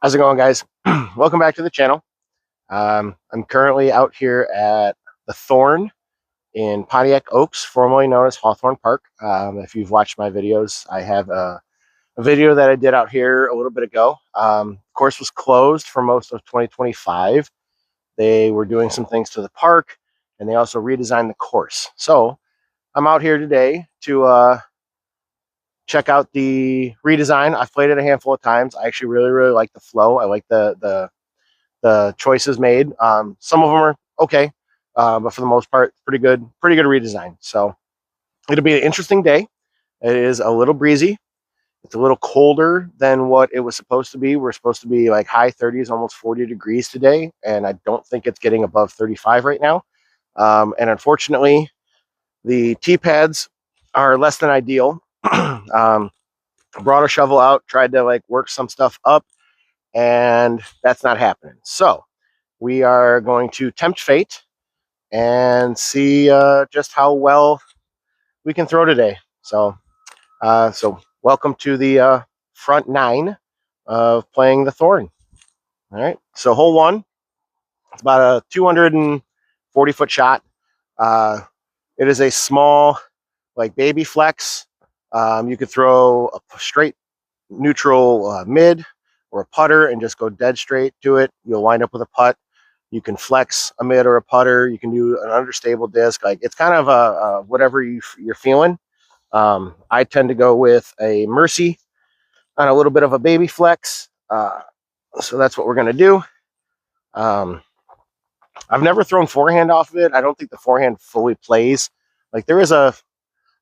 How's it going, guys? Welcome back to the channel. I'm currently out here at the Thorne in Pontiac Oaks, formerly known as Hawthorne Park. If you've watched my videos, I have a video that I did out here a little bit ago. Course was closed for most of 2025. They were doing some things to the park, and they also redesigned the course. So I'm out here today to check out the redesign. I've played it a handful of times. I actually really like the flow. I like the choices made. Some of them are okay, but for the most part, pretty good redesign. So it'll be an interesting day. It is a little breezy. It's a little colder than what it was supposed to be. We're supposed to be like high 30s, almost 40 degrees today, and I don't think it's getting above 35 right now. And unfortunately, the tee pads are less than ideal. Brought a shovel out, tried to like work some stuff up, and that's not happening. So we are going to tempt fate and see just how well we can throw today. So welcome to the front nine of playing the Thorne. All right, so hole one, it's about a 240-foot shot. It is a small, like baby flex. You could throw a straight neutral mid or a putter and just go dead straight to it. You'll wind up with a putt. You can flex a mid or a putter. You can do an understable disc. Like it's kind of a whatever you're feeling. I tend to go with a Mercy on a little bit of a baby flex. So that's what we're going to do. I've never thrown forehand off of it. I don't think the forehand fully plays. Like there is a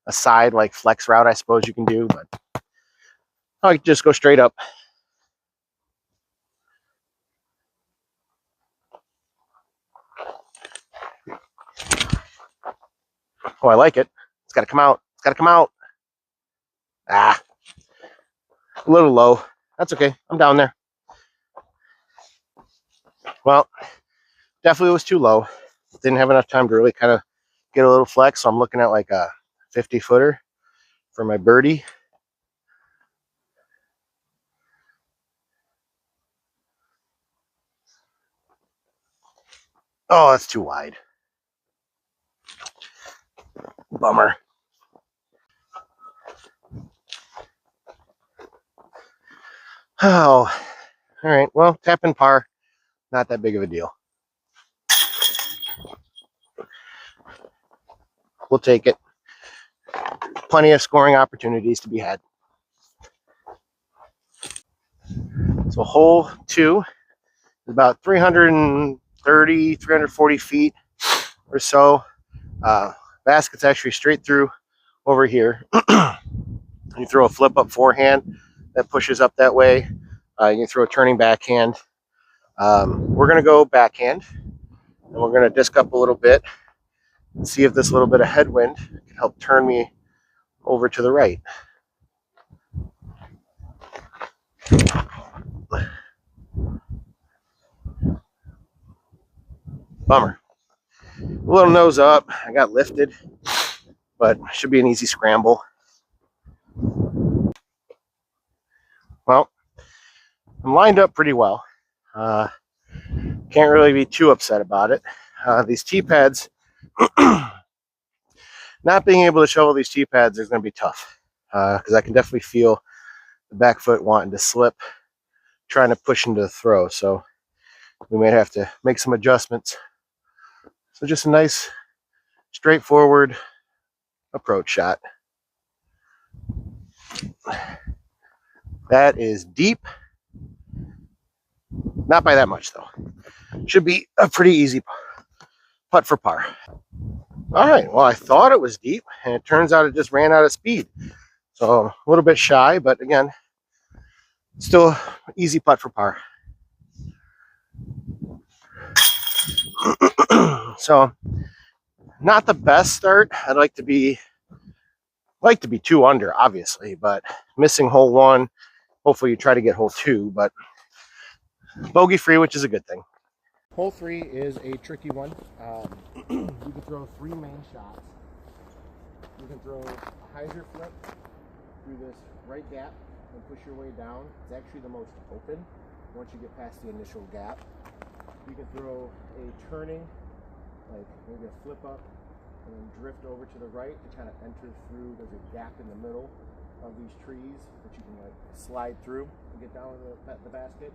side like flex route I suppose you can do, but I could just go straight up. Oh, I like it. It's got to come out. It's got to come out. Ah, a little low. That's okay. I'm down there. Well, definitely was too low. Didn't have enough time to really kind of get a little flex. So I'm looking at like a 50-footer for my birdie. Oh, that's too wide. Bummer. Oh, all right. Well, tap and par, not that big of a deal. We'll take it. Plenty of scoring opportunities to be had. So hole two is about 330, 340 feet or so. Basket's actually straight through over here. You throw a flip up forehand that pushes up that way. You can throw a turning backhand. We're going to go backhand, and we're going to disc up a little bit and see if this little bit of headwind can help turn me over to the right. Bummer. A little nose up. I got lifted, but should be an easy scramble. Well, I'm lined up pretty well. Can't really be too upset about it. These tee pads, not being able to shovel these tee pads is going to be tough because I can definitely feel the back foot wanting to slip, trying to push into the throw. So we may have to make some adjustments. So just a nice, straightforward approach shot. That is deep. Not by that much, though. Should be a pretty easy putt for par. All right, well, I thought it was deep, and it turns out it just ran out of speed. So a little bit shy, but again, still easy putt for par. So not the best start. I'd like to be 2 under, obviously, but missing hole one. Hopefully you try to get hole two, but bogey free, which is a good thing. Hole three is a tricky one. You can throw 3 main shots. You can throw a hyzer flip through this right gap and push your way down. It's actually the most open. once you get past the initial gap. You can throw a turning, like maybe a flip up, and then drift over to the right to kind of enter through. There's a gap in the middle of these trees that you can like slide through and get down to the basket.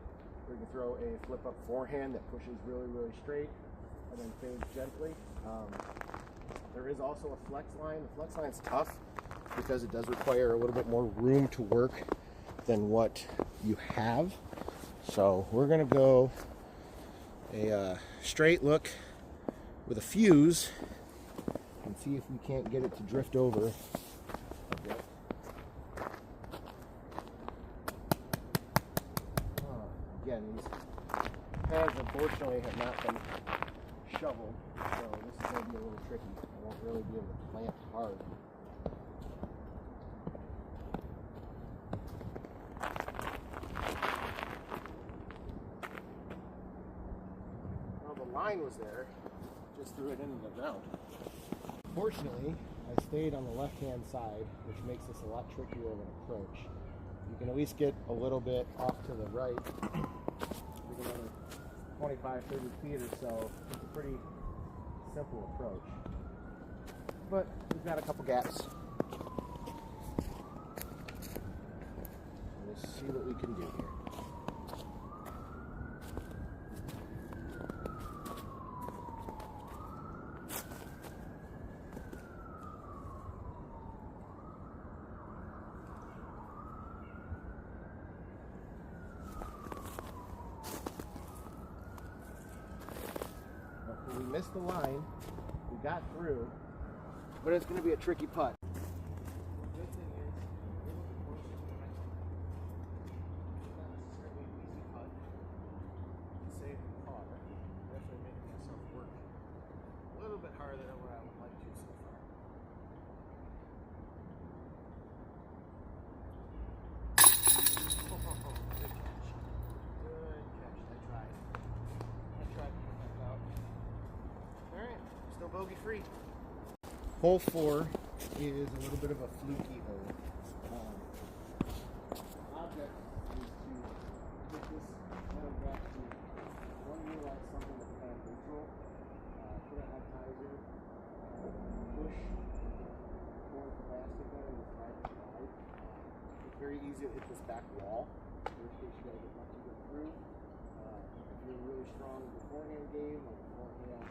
Or you can throw a flip up forehand that pushes really, really straight and then fades gently. There is also a flex line. The flex line is tough because it does require a little bit more room to work than what you have. So we're gonna go a straight look with a fuse and see if we can't get it to drift over a bit. Again, these pads unfortunately have not been shoveled, so this is going to be a little tricky. I won't really be able to plant hard. Well, the line was there, just threw it into the ground. Fortunately, I stayed on the left-hand side, which makes this a lot trickier of an approach. You can at least get a little bit off to the right, maybe another 25, 30 feet or so. It's a pretty simple approach. But we've got a couple gaps. Let's see what we can do here. We missed the line, we got through, but it's going to be a tricky putt. The good thing is, we're a little bit closer to the next one. It's not necessarily an easy putt to save the car. Definitely making myself work a little bit harder than what I would like to so far. Good catch. Good catch. I tried to put that out. Alright, still bogey free. Hole 4 is a little bit of a fluky hole. Object is to get this photograph to utilize something that's kind of neutral. Put a hypnotizer, push towards the basket there and slide it wide. It's very easy to hit this back wall. Worst case, you gotta get much to get through. If you're really strong in the forehand game, like the forehand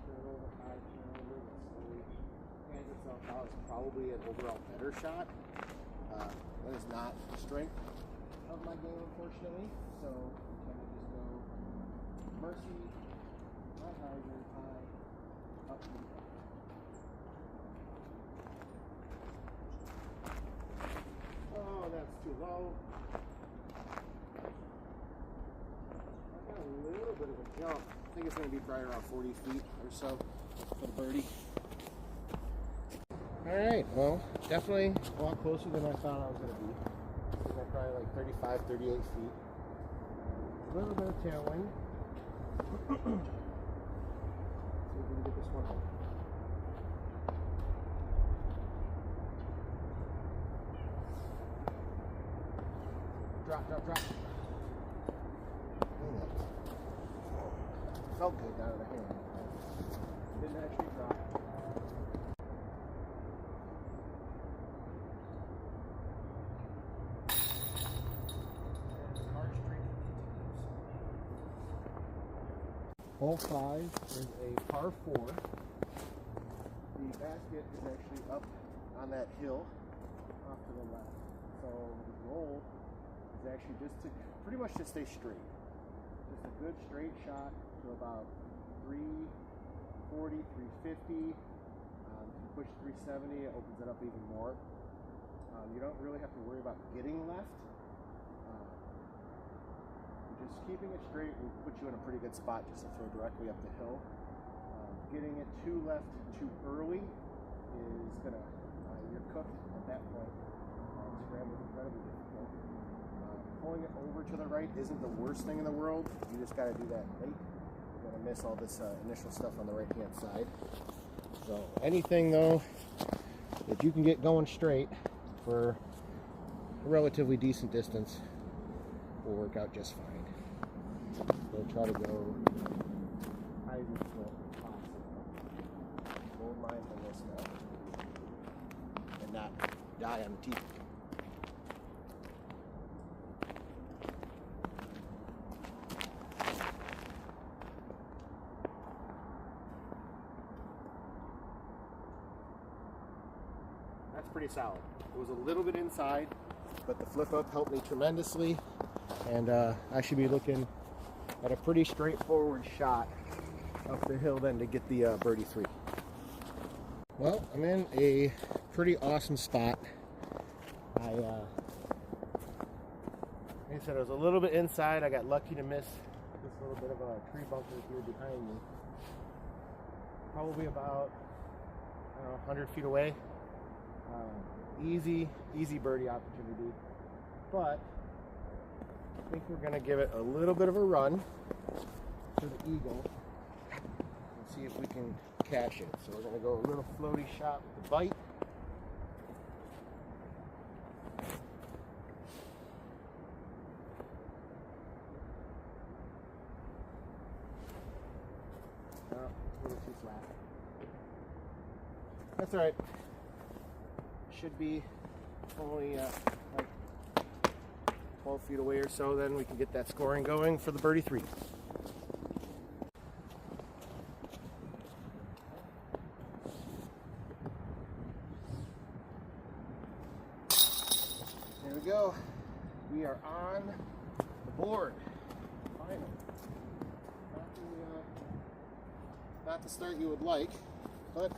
turn over, high turn over, that slowly hands itself out, is probably an overall better shot. That is not the strength of my game, unfortunately. So we tend to just go mercy, high hyzer, high, up to the back. Oh, that's too low. A little bit of a jump. I think it's going to be probably around 40 feet or so for the birdie. Alright, well, definitely a lot closer than I thought I was going to be. I'm probably like 35, 38 feet. A little bit of tailwind. See if we can get this one home. Drop, drop, drop. Felt good out of the hand. Didn't actually drop. And our streak continues. Hole 5 is a par 4. The basket is actually up on that hill off to the left. So the goal is actually just to pretty much just stay straight. Just a good straight shot to about 340, 350. If you push 370, it opens it up even more. You don't really have to worry about getting left. Just keeping it straight will put you in a pretty good spot just to throw directly up the hill. Getting it too left too early is gonna, you're cooked at that point. Scramble is incredibly difficult. Pulling it over to the right isn't the worst thing in the world. You just got to do that late. You're going to miss all this initial stuff on the right-hand side. So anything, though, that you can get going straight for a relatively decent distance will work out just fine. We'll try to go high as possible. Won't mind the list now. And not die on the teeth. That's pretty solid. It was a little bit inside, but the flip up helped me tremendously, and I should be looking at a pretty straightforward shot up the hill then to get the birdie 3. Well, I'm in a pretty awesome spot. Like I said, I was a little bit inside. I got lucky to miss this little bit of a tree bunker here behind me. Probably about, I don't know, 100 feet away. Easy birdie opportunity, but I think we're gonna give it a little bit of a run to the eagle and see if we can cash it. So we're gonna go a little floaty shot with the bite. Oh, a little too flat. That's all right. Should be only like 12 feet away or so, then we can get that scoring going for the birdie 3. There we go. We are on the board. Finally. Not the start you would like, but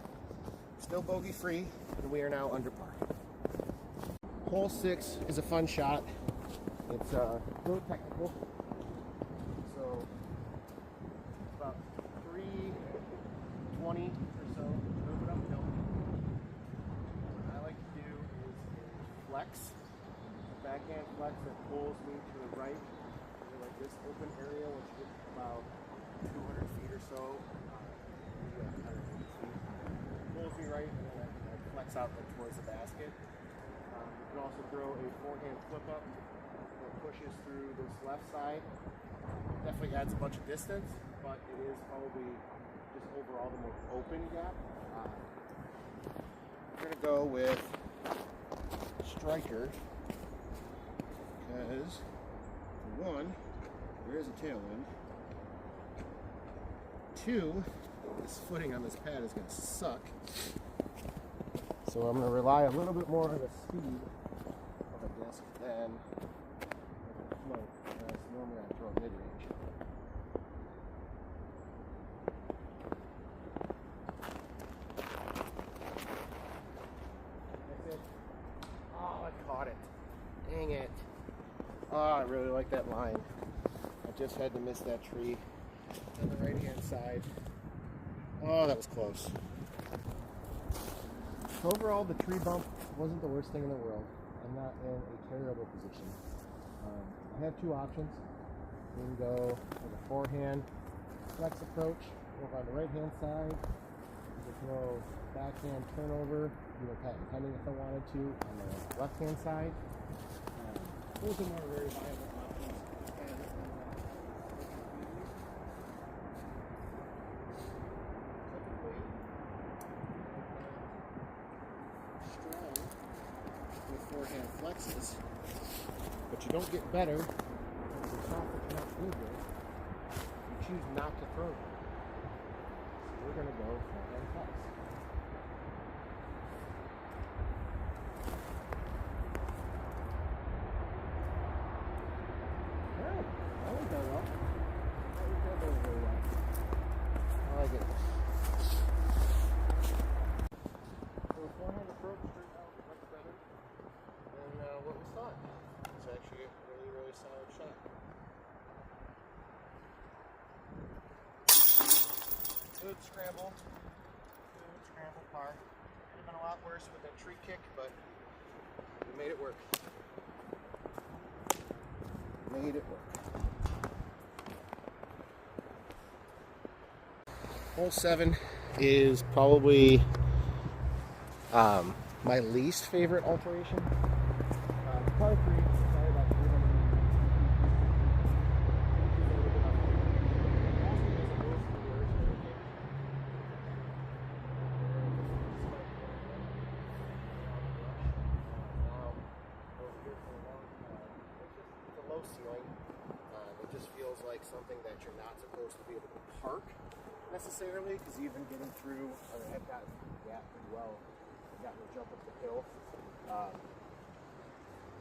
still bogey free, and we are now under par. Hole 6 is a fun shot. It's a little technical. So it's about 320 or so, a little bit uphill. What I like to do is a flex, a backhand flex that pulls me to the right, like this open area, which is about 200 feet or so. Pulls me right, and then I flex out like towards the basket. You can also throw a forehand flip up that pushes through this left side. Definitely adds a bunch of distance, but it is probably just overall the most open gap. We're going to go with striker because, for one, there is a tailwind. 2, this footing on this pad is going to suck. So I'm going to rely a little bit more on the speed of a disc than a float. Whereas normally I throw mid-range. That's it. Oh, I caught it. Dang it. Oh, I really like that line. I just had to miss that tree on the right-hand side. Oh, that was close. Overall, the tree bump wasn't the worst thing in the world. I'm not in a terrible position. I have 2 options. We can go with a forehand flex approach over on the right-hand side. We can throw backhand turnover, patent pending if I wanted to, on the left-hand side. Those are more very viable options. Forehand flexes, but you don't get better because the soft is not eager. You choose not to throw them. So we're going to go forehand flex. Alright, that went very well. That went very well. I like it. So the forehand approach turned out much better than what we thought. It's actually a really solid shot. Good scramble par. Could have been a lot worse with that tree kick, but we made it work. Hole 7 is probably my least favorite alteration. Par 3 is probably about 300 feet something that you're not supposed to be able to park necessarily, because even getting through, I mean, I've gotten the gap pretty well. I've gotten to jump up the hill.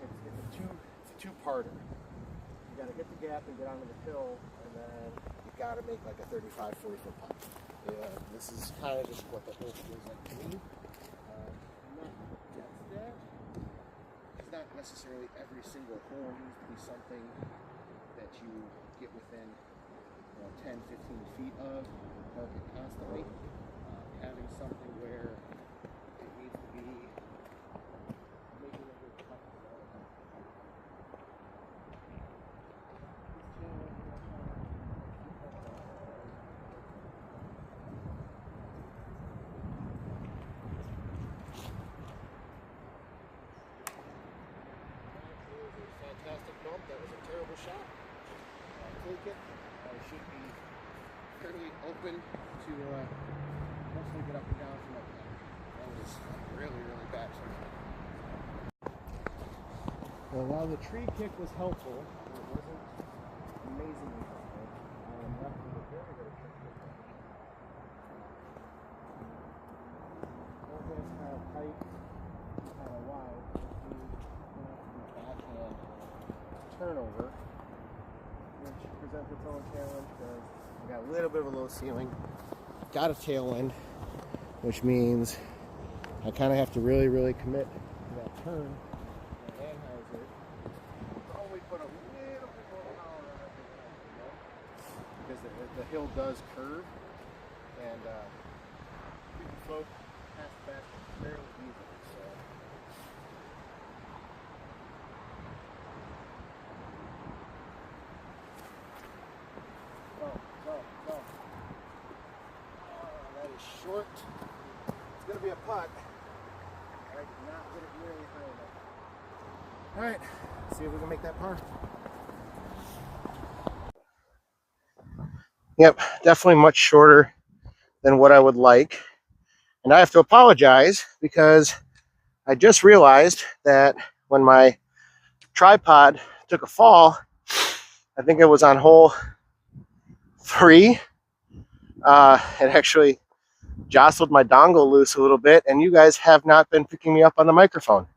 It's a two-parter. You got to hit the gap and get onto the hill, and then you got to make like a 35, 40 foot putt. Yeah, this is kind of just what the hole feels like to me. Not against that. It's not necessarily every single hole needs to be something that you get within 10, 15 feet of, park it constantly. Having something where it needs to be making a good putt. Fantastic bump. That was a terrible shot. I'll take it. I should be fairly open to mostly get up and down from that putt. That was really, really bad for me. Well, while the tree kick was helpful, it wasn't amazingly helpful. Left with a very, very tricky putt. Okay, it's kind of tight, kind of wide. Backhand turnover, which presents its own challenge because I got a little bit of a low ceiling, got a tailwind, which means I kind of have to really, really commit to that turn. My Anheuser probably put a little bit more power on it because the hill does curve, and you can float past the back fairly easily. So. That is short. It's going to be a putt. I did not get it nearly high enough. Alright, see if we can make that par. Yep, definitely much shorter than what I would like. And I have to apologize because I just realized that when my tripod took a fall, I think it was on hole 3. It actually jostled my dongle loose a little bit, and you guys have not been picking me up on the microphone.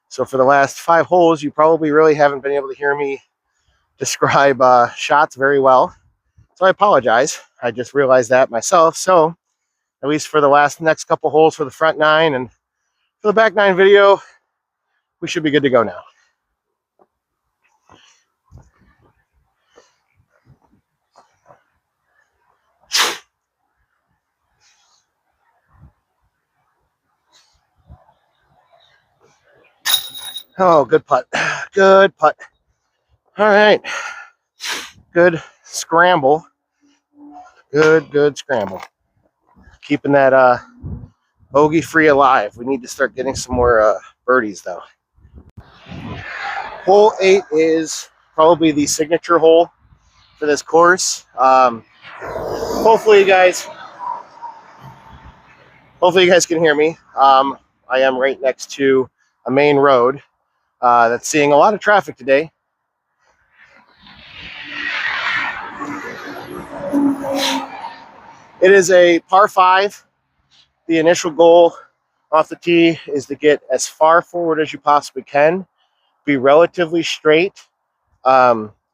So for the last 5 holes, you probably really haven't been able to hear me describe shots very well. So I apologize. I just realized that myself. So at least for the next couple holes for the front 9 and for the back 9 video, we should be good to go now. Oh, good putt. Good putt. All right. Good scramble. Good scramble. Keeping that bogey free alive. We need to start getting some more birdies, though. Hole 8 is probably the signature hole for this course. Hopefully you guys can hear me. I am right next to a main road that's seeing a lot of traffic today. It is a par 5. The initial goal off the tee is to get as far forward as you possibly can, be relatively straight,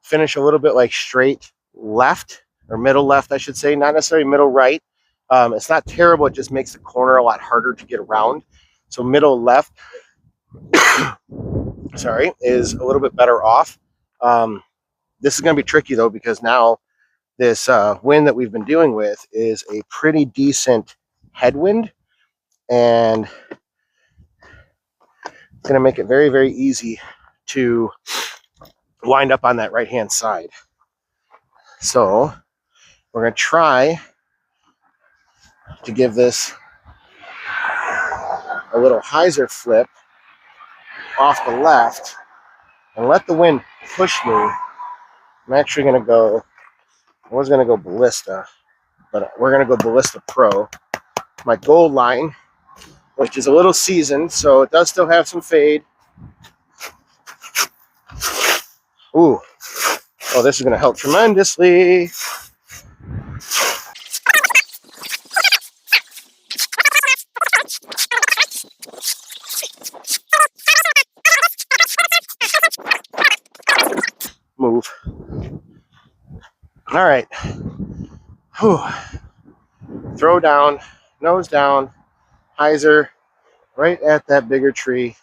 finish a little bit like straight left, or middle left, I should say, not necessarily middle right. It's not terrible, it just makes the corner a lot harder to get around. So middle left, sorry, is a little bit better off. This is going to be tricky, though, because now this wind that we've been dealing with is a pretty decent headwind, and it's going to make it very, very easy to wind up on that right-hand side. So we're going to try to give this a little hyzer flip off the left and let the wind push me. I'm actually going to go, I was going to go Ballista, but we're going to go Ballista Pro. My gold line, which is a little seasoned, so it does still have some fade. Ooh, Oh, this is going to help tremendously. Move. All right. Whew. Throw down, nose down, hyzer right at that bigger tree.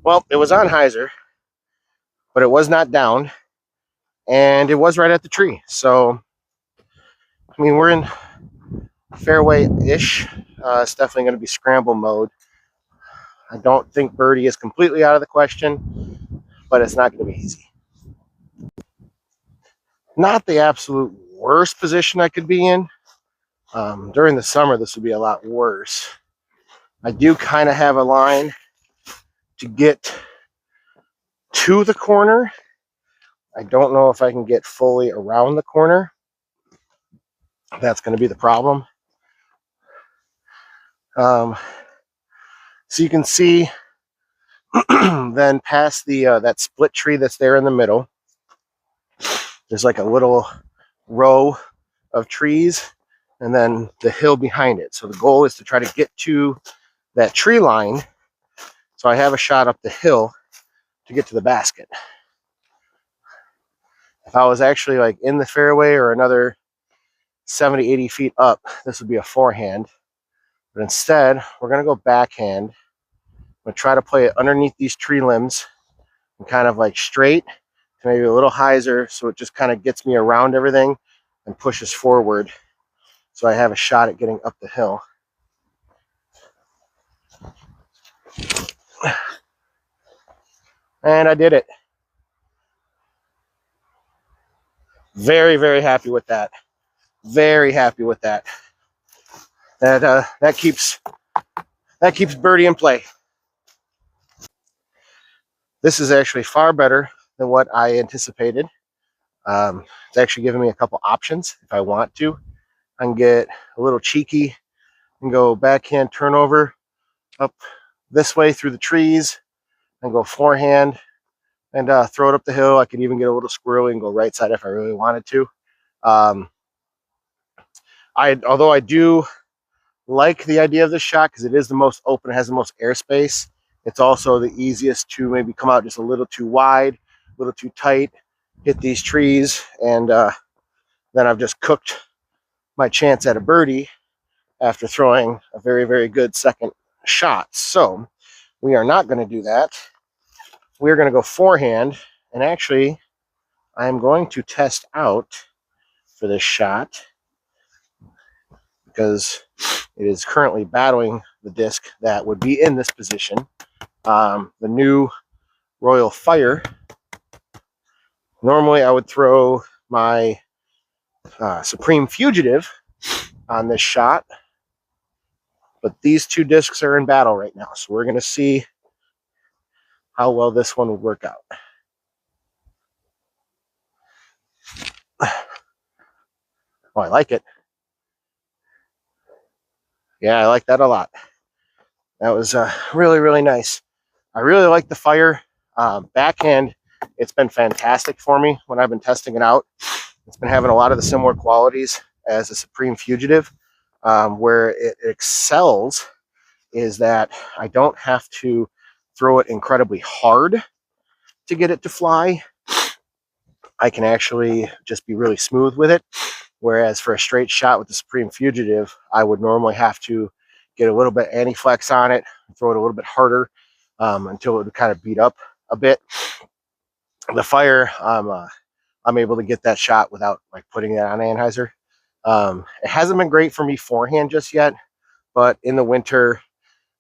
Well, it was on hyzer, but it was not down, and it was right at the tree. So, I mean, we're in fairway-ish. It's definitely going to be scramble mode. I don't think birdie is completely out of the question, but it's not going to be easy. Not the absolute worst position I could be in. During the summer, this would be a lot worse. I do kind of have a line to get to the corner. I don't know if I can get fully around the corner. That's going to be the problem. So you can see then past the that split tree that's there in the middle, there's like a little row of trees and then the hill behind it. So the goal is to try to get to that tree line so I have a shot up the hill to get to the basket. If I was actually like in the fairway or another 70, 80 feet up, this would be a forehand. But instead, we're going to go backhand. I'm going to try to play it underneath these tree limbs and kind of like straight to maybe a little hyzer, so it just kind of gets me around everything and pushes forward so I have a shot at getting up the hill. And I did it. Very, very happy with that. Very happy with that. That keeps birdie in play. This is actually far better than what I anticipated. It's actually giving me a couple options if I want to. I can get a little cheeky and go backhand turnover up this way through the trees and go forehand and throw it up the hill. I could even get a little squirrely and go right side if I really wanted to. Although I do like the idea of this shot because it is the most open, it has the most airspace. It's also the easiest to maybe come out just a little too wide, a little too tight, hit these trees, and then I've just cooked my chance at a birdie after throwing a very, very good second shot. So we are not going to do that. We're going to go forehand, and actually I am going to test out for this shot because it is currently battling the disc that would be in this position. The new Royal Fire. Normally I would throw my Supreme Fugitive on this shot, but these two discs are in battle right now, so we're going to see how well this one would work out. Oh, I like it. Yeah, I like that a lot. That was really, really nice. I really like the Fire. Backhand, it's been fantastic for me when I've been testing it out. It's been having a lot of the similar qualities as a Supreme Fugitive. Where it excels is that I don't have to throw it incredibly hard to get it to fly. I can actually just be really smooth with it. Whereas for a straight shot with the Supreme Fugitive, I would normally have to get a little bit anti-flex on it, throw it a little bit harder until it would kind of beat up a bit. The Fire, I'm able to get that shot without like putting it on anhyzer. It hasn't been great for me forehand just yet, but in the winter,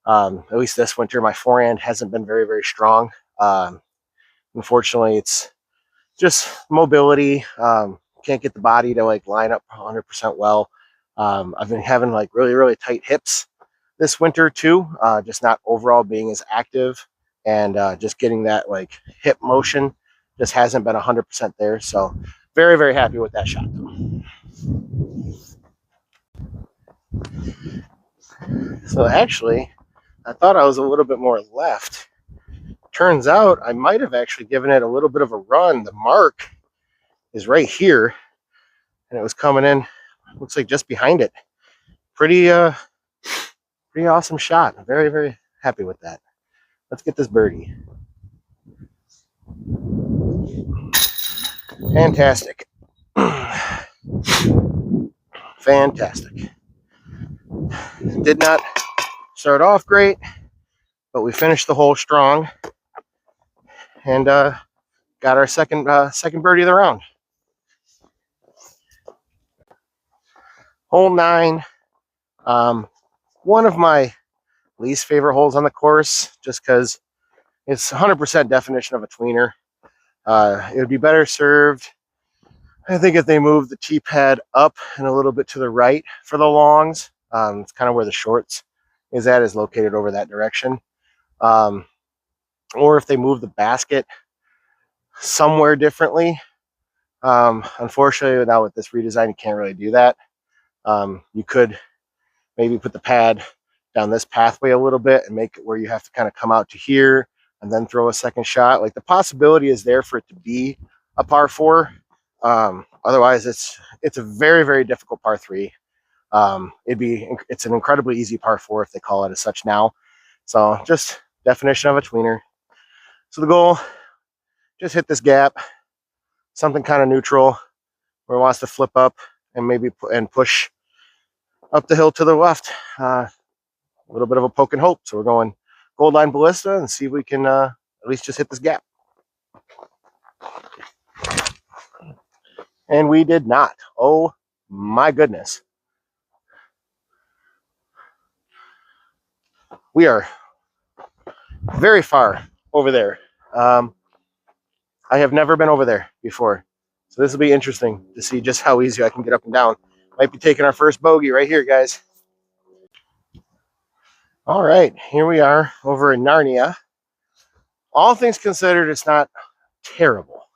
at least this winter, my forehand hasn't been very, very strong. Unfortunately, it's just mobility. Can't get the body to like line up 100% well. I've been having like really, really tight hips this winter too, just not overall being as active, and just getting that like hip motion just hasn't been 100% there. So very, very happy with that shot. So actually, I thought I was a little bit more left. Turns out I might have actually given it a little bit of a run. The mark is right here, and it was coming in, looks like just behind it. Pretty awesome shot. I'm very, very happy with that. Let's get this birdie. Fantastic. Fantastic. Did not start off great, but we finished the hole strong and got our second birdie of the round. Hole 9, one of my least favorite holes on the course, just because it's 100% definition of a tweener. It would be better served, I think, if they moved the tee pad up and a little bit to the right for the longs. It's kind of where the shorts is located over that direction. Or if they move the basket somewhere differently. Unfortunately, now with this redesign, you can't really do that. You could maybe put the pad down this pathway a little bit and make it where you have to kind of come out to here and then throw a second shot. Like, the possibility is there for it to be a par 4. Otherwise, it's a very, very difficult par 3. It's an incredibly easy par 4 if they call it as such now. So just definition of a tweener. So the goal, just hit this gap, something kind of neutral where it wants to flip up and maybe push up the hill to the left. A little bit of a poke and hope. So we're going gold line ballista and see if we can at least just hit this gap. And we did not. Oh my goodness. We are very far over there. I have never been over there before. So this will be interesting to see just how easy I can get up and down. Might be taking our first bogey right here, guys. All right, here we are over in Narnia. All things considered, it's not terrible.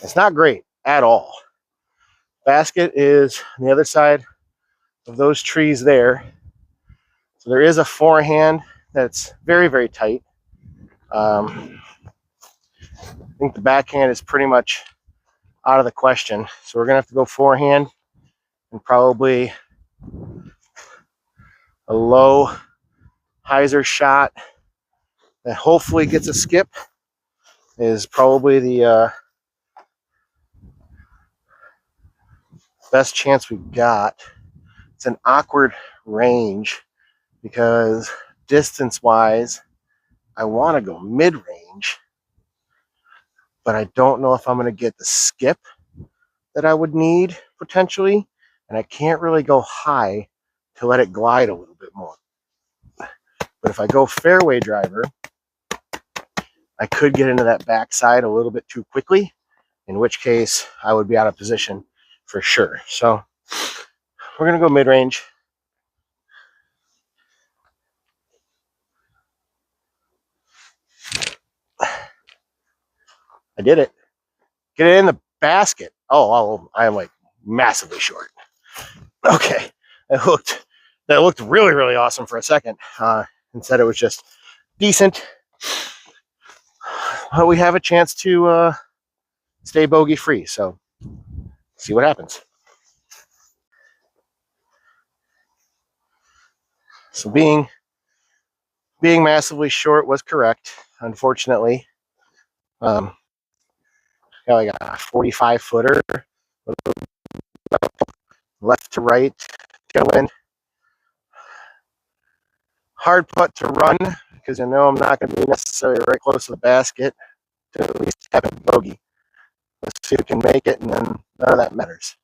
It's not great at all. Basket is on the other side of those trees there. So there is a forehand that's very, very tight. I think the backhand is pretty much out of the question. So we're going to have to go forehand and probably a low hyzer shot that hopefully gets a skip is probably the best chance we've got. It's an awkward range because distance-wise, I want to go mid-range, but I don't know if I'm going to get the skip that I would need potentially, and I can't really go high to let it glide a little bit more. But if I go fairway driver, I could get into that backside a little bit too quickly, in which case I would be out of position for sure. So we're going to go mid-range. I did it. Get it in the basket. Oh, I am like massively short. Okay. That looked really, really awesome for a second. Instead, it was just decent. But we have a chance to stay bogey free. So see what happens. So being massively short was correct, unfortunately. Got like a 45-footer, left to right, going. Hard putt to run because I know I'm not going to be necessarily right close to the basket to at least have a bogey. Let's see if we can make it, and then none of that matters.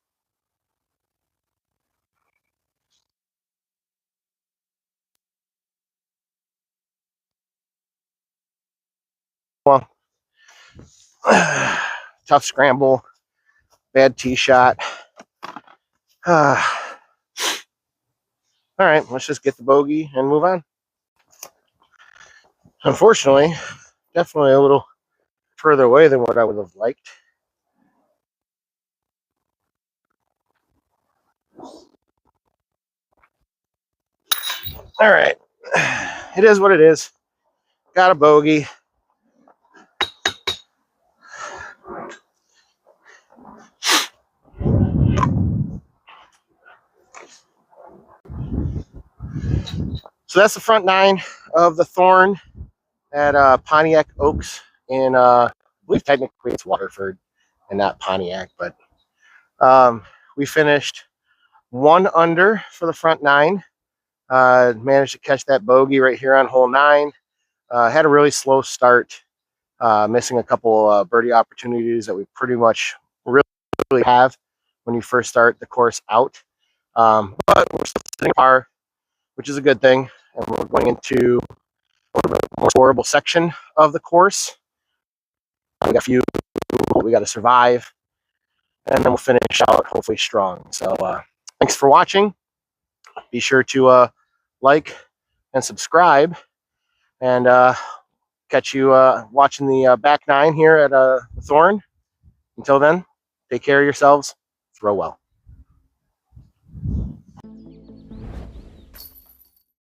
Well, tough scramble, bad tee shot. All right, let's just get the bogey and move on. Unfortunately, definitely a little further away than what I would have liked. All right. It is what it is. Got a bogey. So that's the front nine of the Thorne at Pontiac Oaks in, I believe technically it's Waterford and not Pontiac, but we finished 1 under for the front nine. Managed to catch that bogey right here on hole 9. Had a really slow start, missing a couple birdie opportunities that we pretty much really have when you first start the course out. But we're still sitting par, which is a good thing. And we're going into a little bit more scoreable section of the course. We got a few we got to survive, and then we'll finish out hopefully strong. So thanks for watching. Be sure to like and subscribe, and catch you watching the back nine here at Thorne. Until then, take care of yourselves. Throw well.